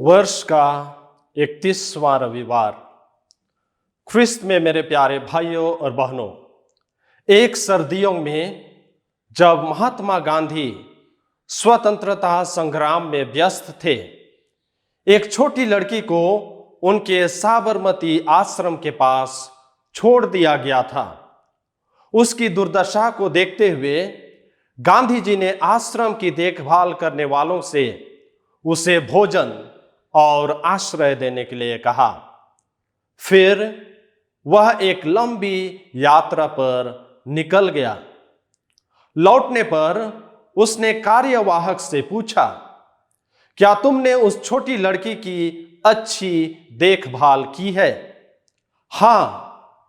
वर्ष का 31वां रविवार। ख्रिस्त में मेरे प्यारे भाइयों और बहनों, एक सर्दियों में जब महात्मा गांधी स्वतंत्रता संग्राम में व्यस्त थे, एक छोटी लड़की को उनके साबरमती आश्रम के पास छोड़ दिया गया था। उसकी दुर्दशा को देखते हुए गांधी जी ने आश्रम की देखभाल करने वालों से उसे भोजन और आश्रय देने के लिए कहा। फिर वह एक लंबी यात्रा पर निकल गया। लौटने पर उसने कार्यवाहक से पूछा, क्या तुमने उस छोटी लड़की की अच्छी देखभाल की है? हां,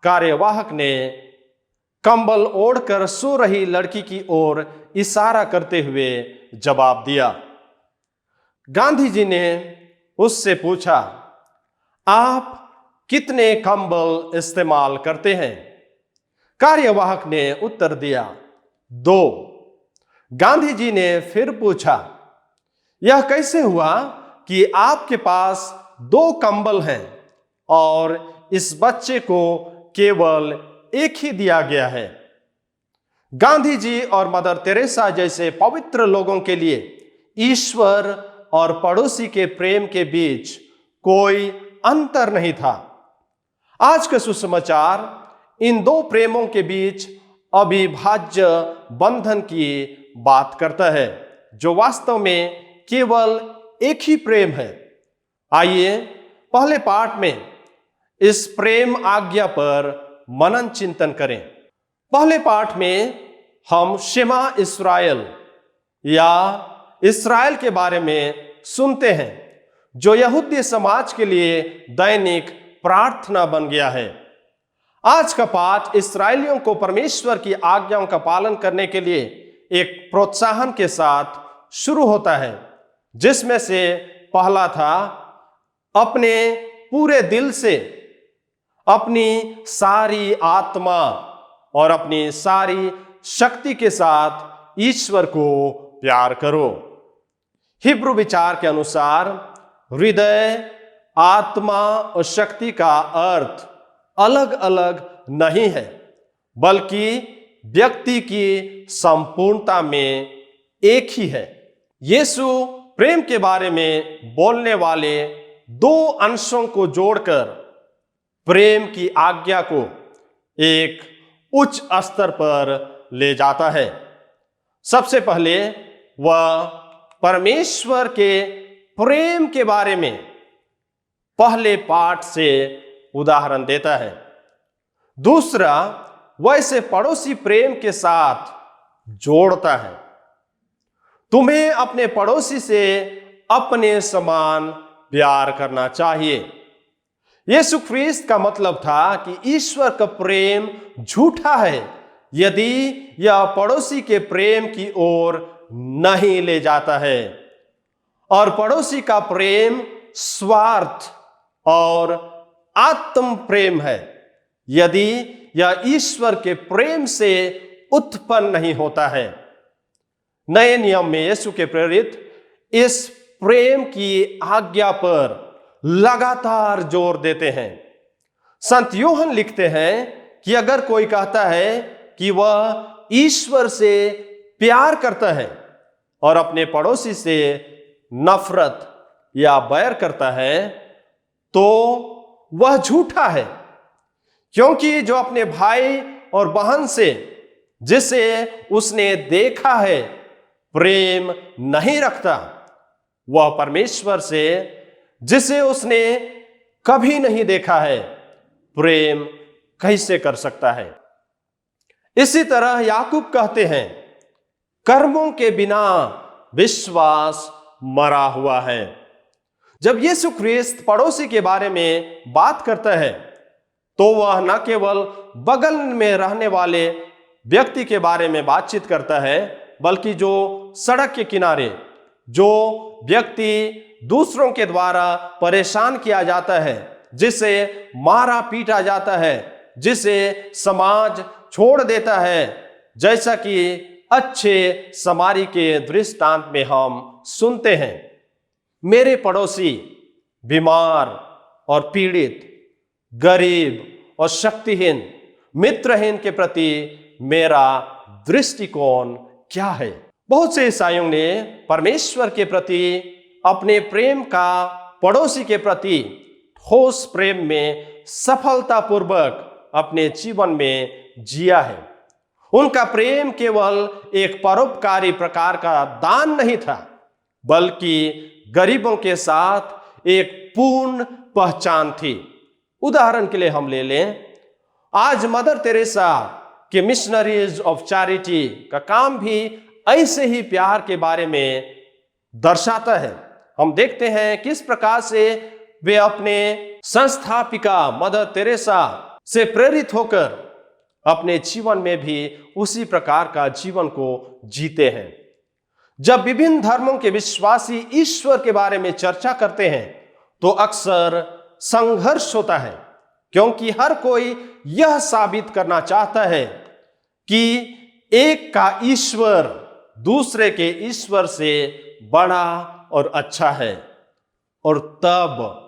कार्यवाहक ने कंबल ओढ़कर सो रही लड़की की ओर इशारा करते हुए जवाब दिया। गांधी जी ने उससे पूछा, आप कितने कंबल इस्तेमाल करते हैं? कार्यवाहक ने उत्तर दिया, 2। गांधी जी ने फिर पूछा, यह कैसे हुआ कि आपके पास 2 कंबल हैं और इस बच्चे को केवल एक ही दिया गया है? गांधी जी और मदर तेरेसा जैसे पवित्र लोगों के लिए ईश्वर और पड़ोसी के प्रेम के बीच कोई अंतर नहीं था। आज का सुसमाचार इन 2 प्रेमों के बीच अविभाज्य बंधन की बात करता है, जो वास्तव में केवल एक ही प्रेम है। आइए पहले पाठ में इस प्रेम आज्ञा पर मनन चिंतन करें। पहले पाठ में हम शेमा इस्राएल या इस्राएल के बारे में सुनते हैं, जो यहूदी समाज के लिए दैनिक प्रार्थना बन गया है। आज का पाठ इस्राएलियों को परमेश्वर की आज्ञाओं का पालन करने के लिए एक प्रोत्साहन के साथ शुरू होता है, जिसमें से पहला था, अपने पूरे दिल से, अपनी सारी आत्मा और अपनी सारी शक्ति के साथ ईश्वर को प्यार करो। हिब्रू विचार के अनुसार हृदय, आत्मा और शक्ति का अर्थ अलग अलग नहीं है, बल्कि व्यक्ति की संपूर्णता में एक ही है। यीशु प्रेम के बारे में बोलने वाले 2 अंशों को जोड़कर प्रेम की आज्ञा को एक उच्च स्तर पर ले जाता है। सबसे पहले वह परमेश्वर के प्रेम के बारे में पहले पाठ से उदाहरण देता है। दूसरा, वह इसे पड़ोसी प्रेम के साथ जोड़ता है। तुम्हें अपने पड़ोसी से अपने समान प्यार करना चाहिए। यीशु ख्रिस्त का मतलब था कि ईश्वर का प्रेम झूठा है यदि यह पड़ोसी के प्रेम की ओर नहीं ले जाता है, और पड़ोसी का प्रेम स्वार्थ और आत्म प्रेम है यदि यह ईश्वर के प्रेम से उत्पन्न नहीं होता है। नए नियम में यीशु के प्रेरित इस प्रेम की आज्ञा पर लगातार जोर देते हैं। संत यूहन्ना लिखते हैं कि अगर कोई कहता है कि वह ईश्वर से प्यार करता है और अपने पड़ोसी से नफरत या बैर करता है, तो वह झूठा है, क्योंकि जो अपने भाई और बहन से, जिसे उसने देखा है, प्रेम नहीं रखता, वह परमेश्वर से, जिसे उसने कभी नहीं देखा है, प्रेम कैसे कर सकता है? इसी तरह याकूब कहते हैं, कर्मों के बिना विश्वास मरा हुआ है। जब यीशु ख्रिस्त पड़ोसी के बारे में बात करता है, तो वह न केवल बगल में रहने वाले व्यक्ति के बारे में बातचीत करता है, बल्कि जो सड़क के किनारे जो व्यक्ति दूसरों के द्वारा परेशान किया जाता है, जिसे मारा पीटा जाता है, जिसे समाज छोड़ देता है, जैसा कि अच्छे समारी के दृष्टांत में हम सुनते हैं। मेरे पड़ोसी बीमार और पीड़ित, गरीब और शक्तिहीन, मित्रहीन के प्रति मेरा दृष्टिकोण क्या है? बहुत से ईसाइयों ने परमेश्वर के प्रति अपने प्रेम का पड़ोसी के प्रति ठोस प्रेम में सफलतापूर्वक अपने जीवन में जिया है। उनका प्रेम केवल एक परोपकारी प्रकार का दान नहीं था, बल्कि गरीबों के साथ एक पूर्ण पहचान थी। उदाहरण के लिए हम ले लें, आज मदर तेरेसा के मिशनरीज ऑफ चैरिटी का काम भी ऐसे ही प्यार के बारे में दर्शाता है। हम देखते हैं किस प्रकार से वे अपने संस्थापिका मदर तेरेसा से प्रेरित होकर अपने जीवन में भी उसी प्रकार का जीवन को जीते हैं। जब विभिन्न धर्मों के विश्वासी ईश्वर के बारे में चर्चा करते हैं तो अक्सर संघर्ष होता है, क्योंकि हर कोई यह साबित करना चाहता है कि एक का ईश्वर दूसरे के ईश्वर से बड़ा और अच्छा है, और तब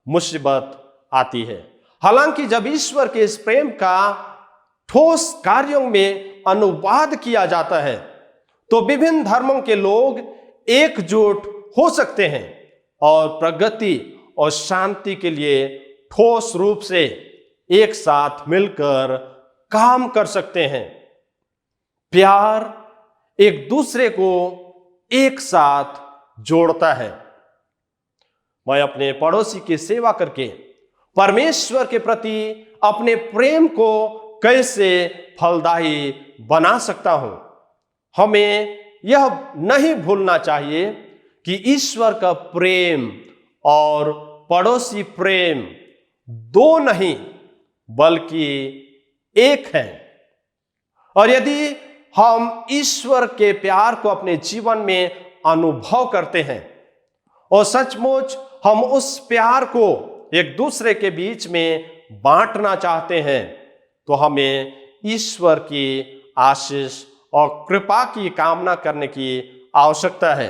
मुसीबत आती है। हालांकि जब ईश्वर के इस प्रेम का ठोस कार्यों में अनुवाद किया जाता है तो विभिन्न धर्मों के लोग एकजुट हो सकते हैं और प्रगति और शांति के लिए ठोस रूप से एक साथ मिलकर काम कर सकते हैं। प्यार एक दूसरे को एक साथ जोड़ता है। मैं अपने पड़ोसी की सेवा करके परमेश्वर के प्रति अपने प्रेम को कैसे फलदायी बना सकता हूं? हमें यह नहीं भूलना चाहिए कि ईश्वर का प्रेम और पड़ोसी प्रेम दो नहीं बल्कि एक है। और यदि हम ईश्वर के प्यार को अपने जीवन में अनुभव करते हैं और सचमुच हम उस प्यार को एक दूसरे के बीच में बांटना चाहते हैं तो हमें ईश्वर की आशीष और कृपा की कामना करने की आवश्यकता है।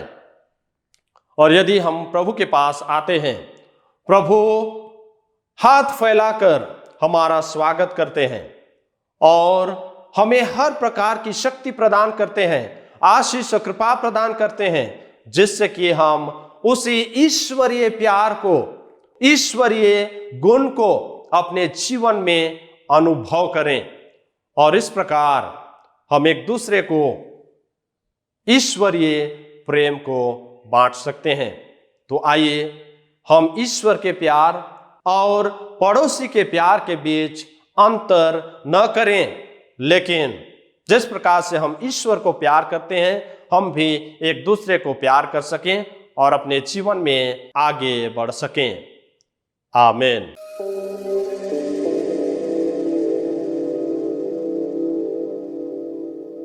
और यदि हम प्रभु के पास आते हैं, प्रभु हाथ फैलाकर हमारा स्वागत करते हैं और हमें हर प्रकार की शक्ति प्रदान करते हैं, आशीष और कृपा प्रदान करते हैं, जिससे कि हम उसी ईश्वरीय प्यार को, ईश्वरीय गुण को अपने जीवन में अनुभव करें और इस प्रकार हम एक दूसरे को ईश्वरीय प्रेम को बांट सकते हैं। तो आइए हम ईश्वर के प्यार और पड़ोसी के प्यार के बीच अंतर न करें, लेकिन जिस प्रकार से हम ईश्वर को प्यार करते हैं हम भी एक दूसरे को प्यार कर सकें और अपने जीवन में आगे बढ़ सकें। आमीन।